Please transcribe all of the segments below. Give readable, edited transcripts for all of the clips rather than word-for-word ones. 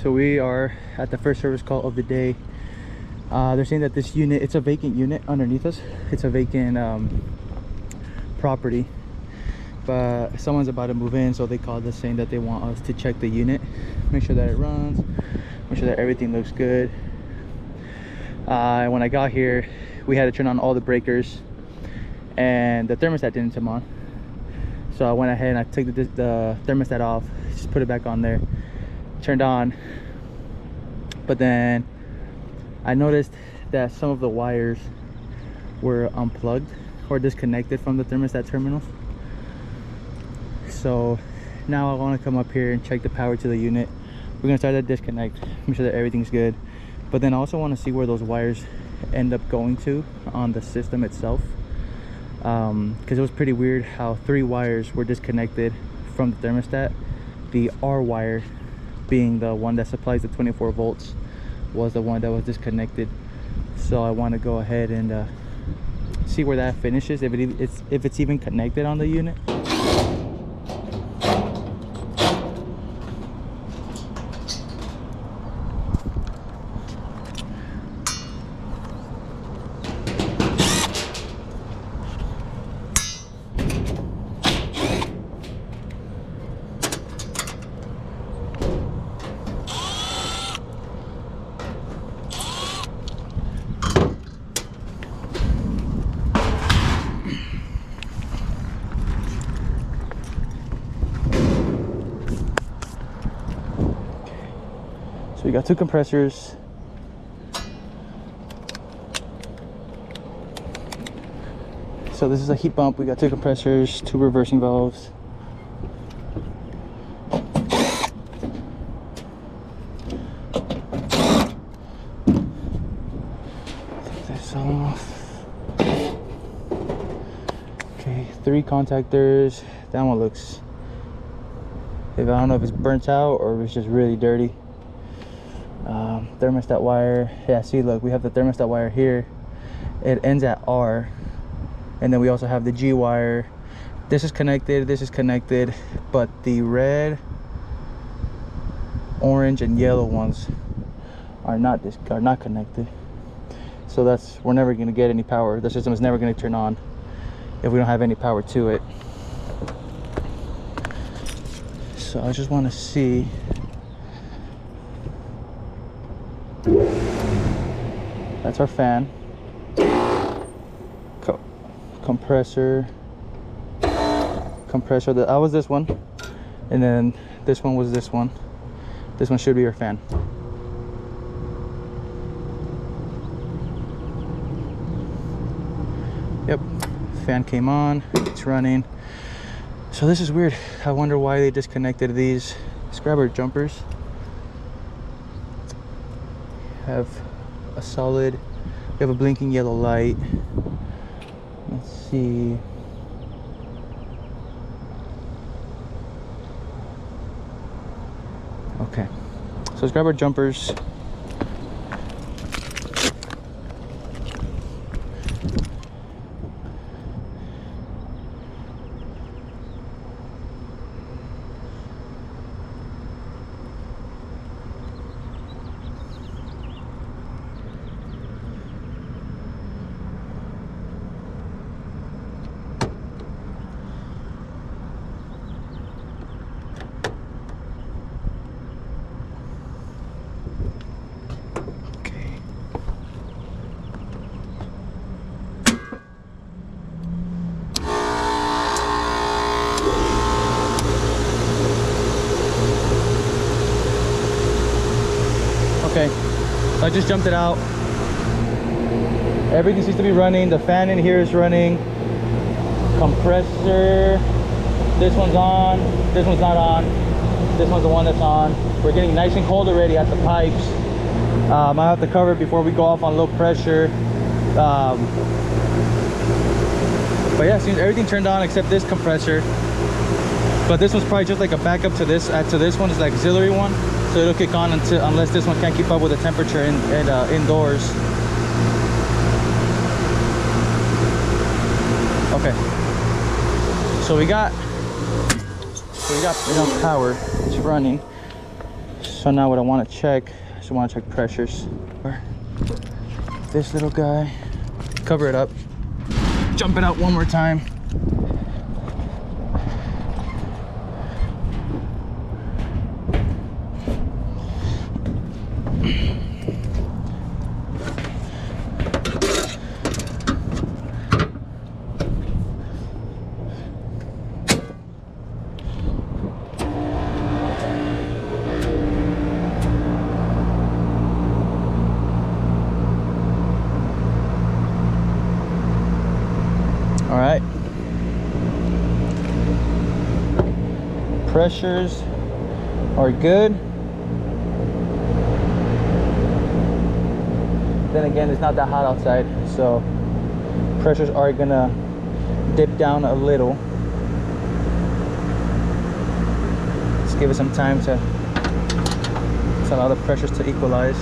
So we are at the first service call of the day. They're saying that this unit, it's a vacant unit underneath us. It's a vacant property, but someone's about to move in, so they called us saying that they want us to check the unit, make sure that it runs, make sure that everything looks good. When I got here, we had to turn on all the breakers and the thermostat didn't come on. So I went ahead and I took the thermostat off, just put it back on there, turned on. But then I noticed that some of the wires were unplugged or disconnected from the thermostat terminals. So now I want to come up here and check the power to the unit. We're gonna start that disconnect, make sure that everything's good. But then I also want to see where those wires end up going to on the system itself, because it was pretty weird how 3 wires were disconnected from the thermostat. The R wire, being the one that supplies the 24 volts, was the one that was disconnected. So I want to go ahead and see where that finishes, if it's even connected on the unit. So we got 2 compressors. So this is a heat pump. We got 2 compressors, 2 reversing valves. Take this off. Okay, 3 contactors. That one looks, I don't know if it's burnt out or if it's just really dirty. Thermostat wire, yeah, see, look, we have the thermostat wire here. It ends at R, and then we also have the G wire. This is connected, but the red, orange, and yellow ones are not connected. So we're never going to get any power. The system is never going to turn on if we don't have any power to it. So I just want to see. That's our fan. Compressor. That was this one, and then this one was this one. This one should be our fan. Yep, fan came on, it's running. So this is weird. I wonder why they disconnected these. Let's grab our jumpers. Have a solid, we have a blinking yellow light. Let's see. Okay, so let's grab our jumpers. Okay, so I just jumped it out. Everything seems to be running. The fan in here is running. Compressor, this one's on, this one's not on, this one's the one that's on. We're getting nice and cold already at the pipes. I have to cover it before we go off on low pressure. But yeah, seems everything turned on except this compressor. But this one's probably just like a backup to this. To this one is like auxiliary one, so it'll kick on unless this one can't keep up with the temperature indoors. Okay, so we got enough power. It's running. So So now what I want to check, I just want to check pressures. This little guy, cover it up, jump it out one more time. All right, pressures are good. Then again, it's not that hot outside, so pressures are gonna dip down a little. Let's give it some time to allow the pressures to equalize.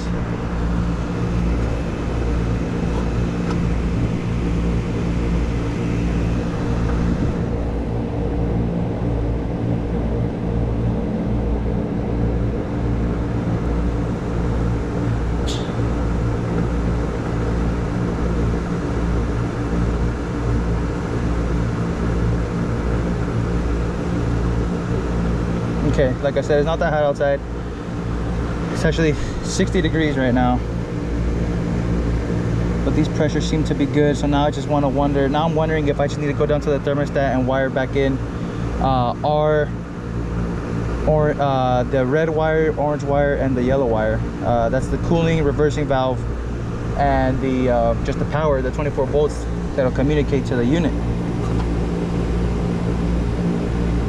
Okay, like I said, it's not that hot outside. It's actually 60 degrees right now. But these pressures seem to be good, so now I just want to wonder. Now I'm wondering if I just need to go down to the thermostat and wire back in the red wire, orange wire, and the yellow wire. That's the cooling, reversing valve, and the just the power, the 24 volts that'll communicate to the unit.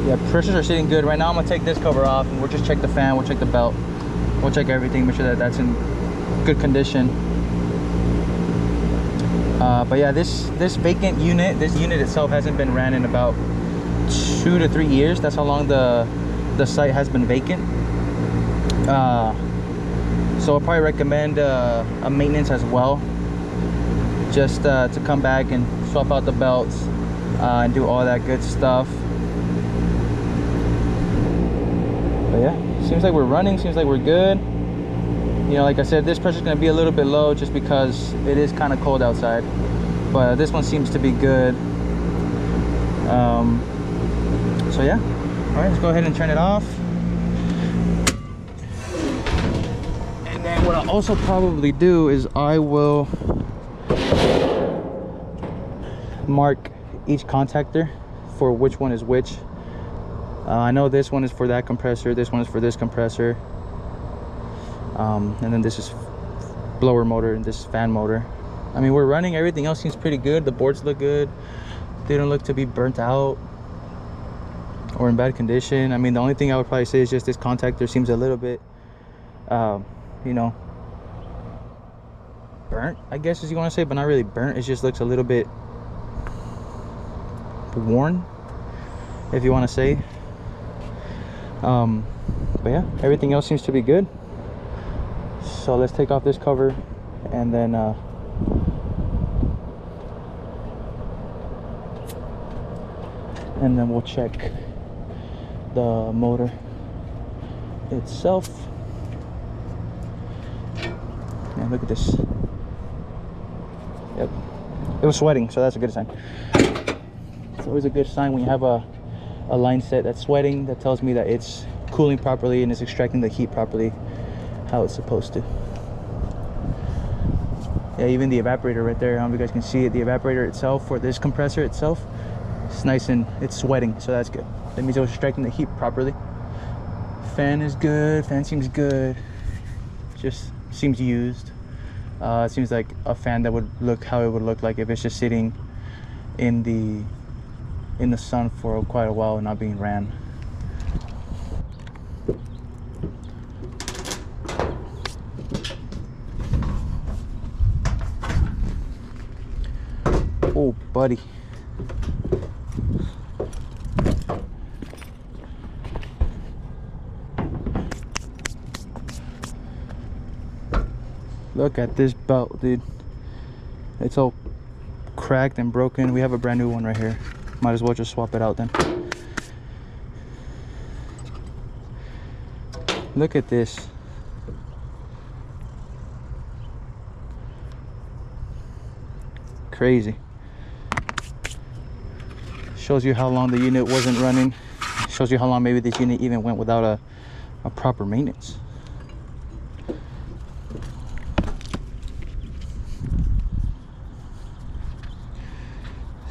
Yeah, pressures are sitting good. Right now I'm gonna take this cover off and we'll just check the fan, we'll check the belt, we'll check everything, make sure that that's in good condition. But yeah, this vacant unit, this unit itself hasn't been ran in about 2 to 3 years. That's how long the site has been vacant. So I'll probably recommend a maintenance as well, just to come back and swap out the belts and do all that good stuff. But yeah, seems like we're running, seems like we're good. You know, like I said, this pressure's gonna be a little bit low just because it is kind of cold outside. But this one seems to be good. So yeah, all right, let's go ahead and turn it off. And then what I'll also probably do is I will mark each contactor for which one is which. I know this one is for that compressor, this one is for this compressor, and then this is blower motor and this is fan motor. I mean, we're running, everything else seems pretty good. The boards look good, they don't look to be burnt out or in bad condition. I mean, the only thing I would probably say is just this contactor seems a little bit you know, burnt, I guess, as you want to say, but not really burnt. It just looks a little bit worn, if you want to say. But yeah, everything else seems to be good. So let's take off this cover and then we'll check the motor itself. And look at this. Yep, it was sweating, so that's a good sign. It's always a good sign when you have a line set that's sweating. That tells me that it's cooling properly and it's extracting the heat properly how it's supposed to. Yeah, even the evaporator right there, I don't know if you guys can see it, the evaporator itself for this compressor itself, it's nice and it's sweating, so that's good. That means it was extracting the heat properly. Fan is good, fan seems good, just seems used. It seems like a fan that would look how it would look like if it's just sitting in the sun for quite a while and not being ran. Oh, buddy. Look at this belt, dude. It's all cracked and broken. We have a brand new one right here. Might as well just swap it out then. Look at this. crazy. Shows you how long the unit wasn't running. Shows you how long maybe this unit even went without a proper maintenance.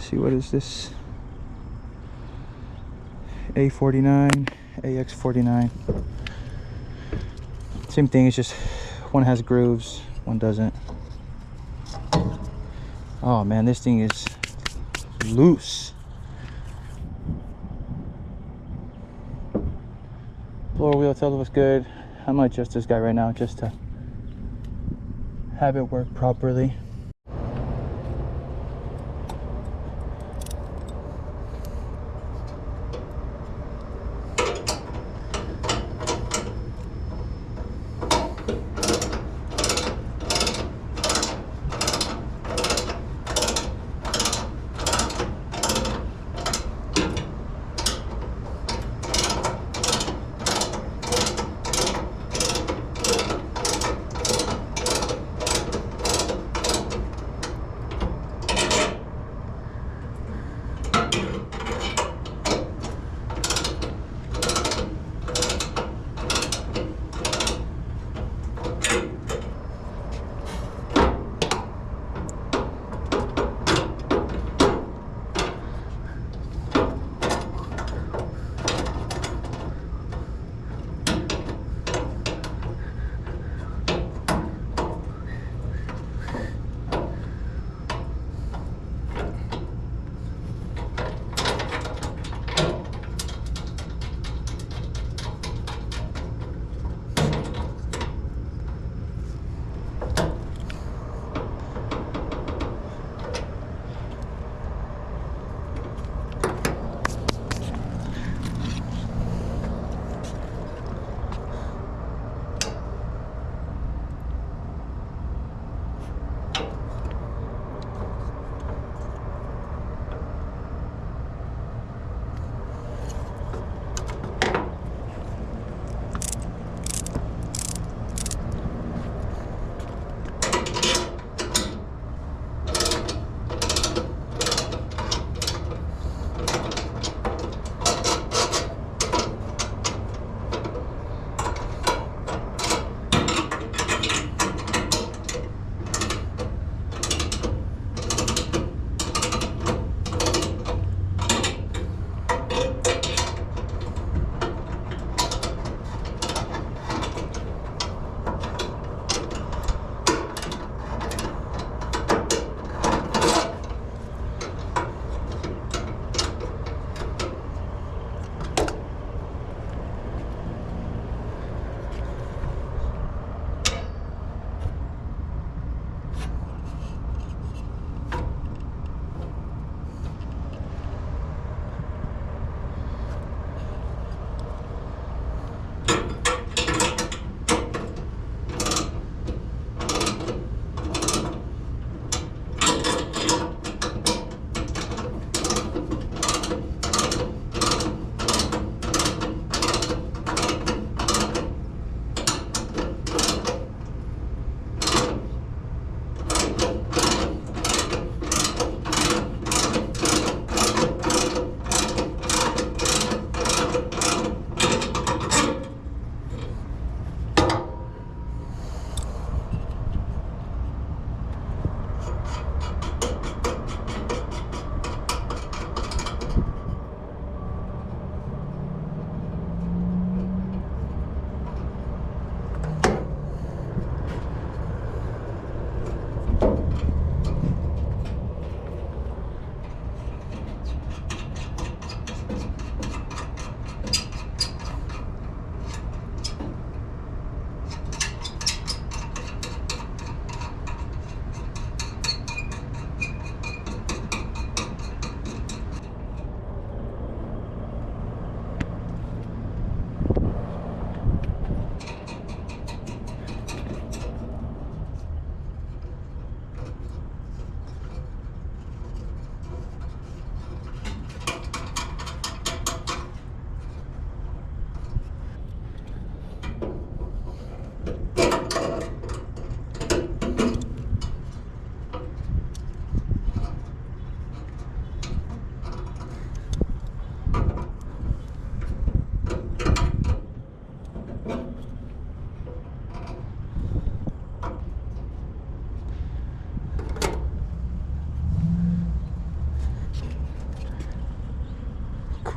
See, what is this? A49, AX49. Same thing, it's just one has grooves, one doesn't. Oh man, this thing is loose. Floor wheel tells us good. I might adjust this guy right now just to have it work properly.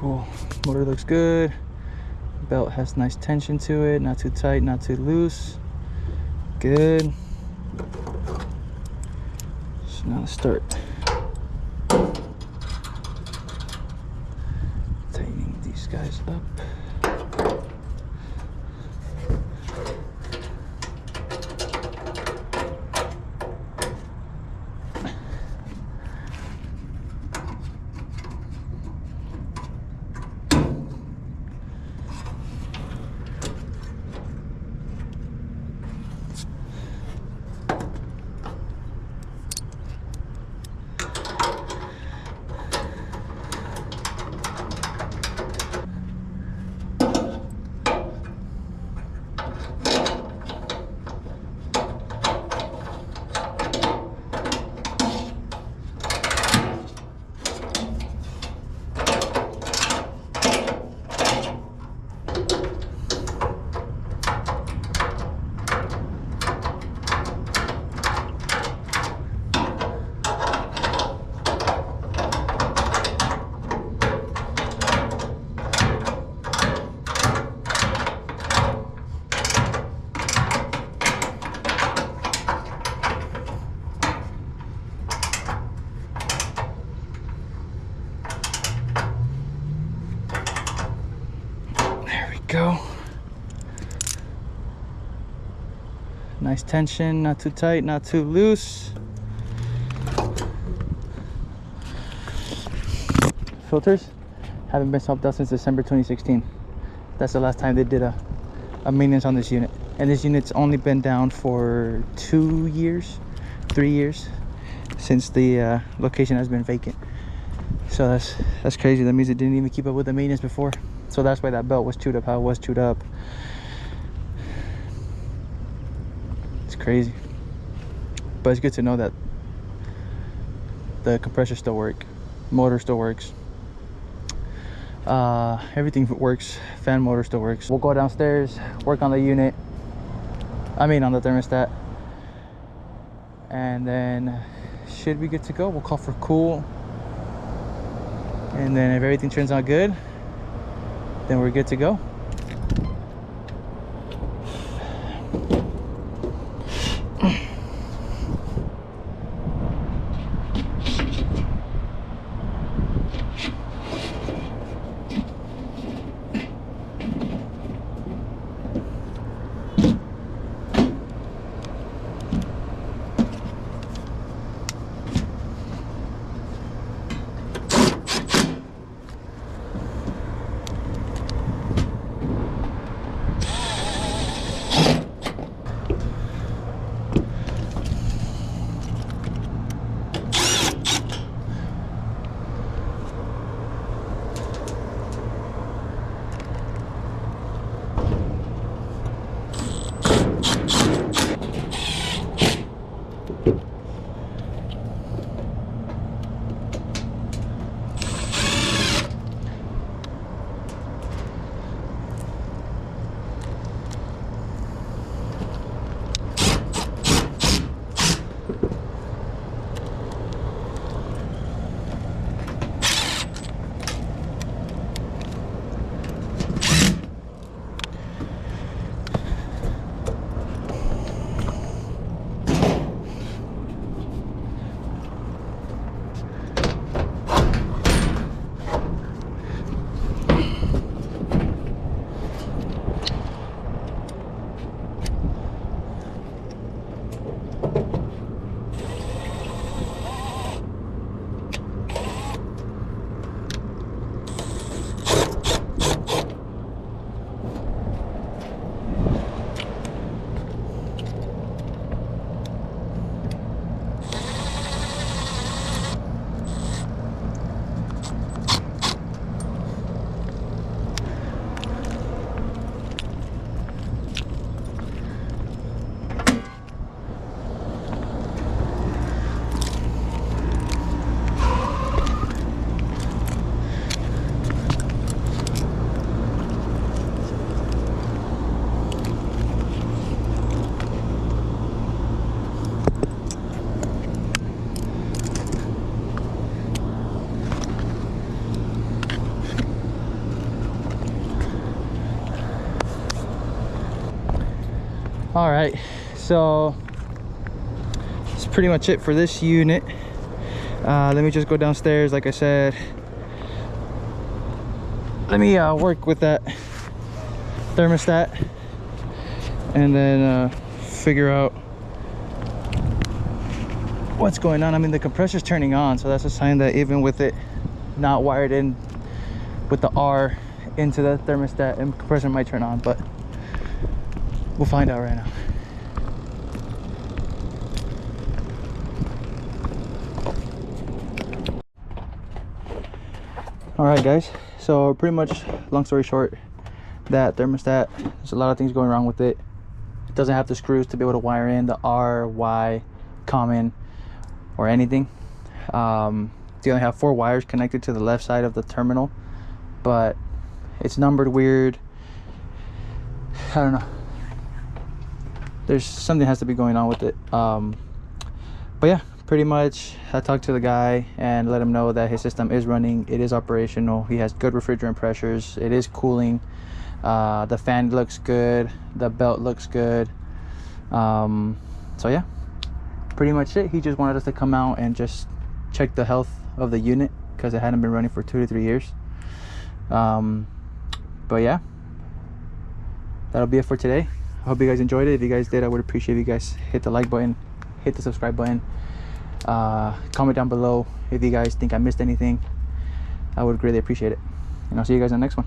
Cool. Motor looks good. Belt has nice tension to it, not too tight, not too loose. Good. So now let's start tightening these guys up. Go. Nice tension, not too tight, not too loose. Filters haven't been swapped out since December 2016. That's the last time they did a maintenance on this unit. And this unit's only been down for 2 years, 3 years since the location has been vacant. So that's crazy. That means it didn't even keep up with the maintenance before. So that's why that belt was chewed up how it was chewed up. It's crazy. But it's good to know that the compressor still works, motor still works, everything works, fan motor still works. We'll go downstairs, work on the unit, on the thermostat, and then should be good to go. We'll call for cool, and then if everything turns out good, then we're good to go. All right, so that's pretty much it for this unit. Let me just go downstairs. Like I said, let me work with that thermostat and then figure out what's going on. I mean, the compressor's turning on, so that's a sign that even with it not wired in with the R into the thermostat, and compressor might turn on, but we'll find out right now. All right, guys, so pretty much, long story short, that thermostat, there's a lot of things going wrong with it. It doesn't have the screws to be able to wire in the R, Y, common, or anything. They only have 4 wires connected to the left side of the terminal, but it's numbered weird. I don't know, there's something has to be going on with it. But yeah, pretty much I talked to the guy and let him know that his system is running, it is operational, he has good refrigerant pressures, it is cooling, the fan looks good, the belt looks good. So yeah, pretty much it. He just wanted us to come out and just check the health of the unit because it hadn't been running for 2 to 3 years. But yeah, that'll be it for today. I hope you guys enjoyed it. If you guys did, I would appreciate if you guys hit the like button, hit the subscribe button, comment down below if you guys think I missed anything. I would greatly appreciate it, and I'll see you guys in the next one.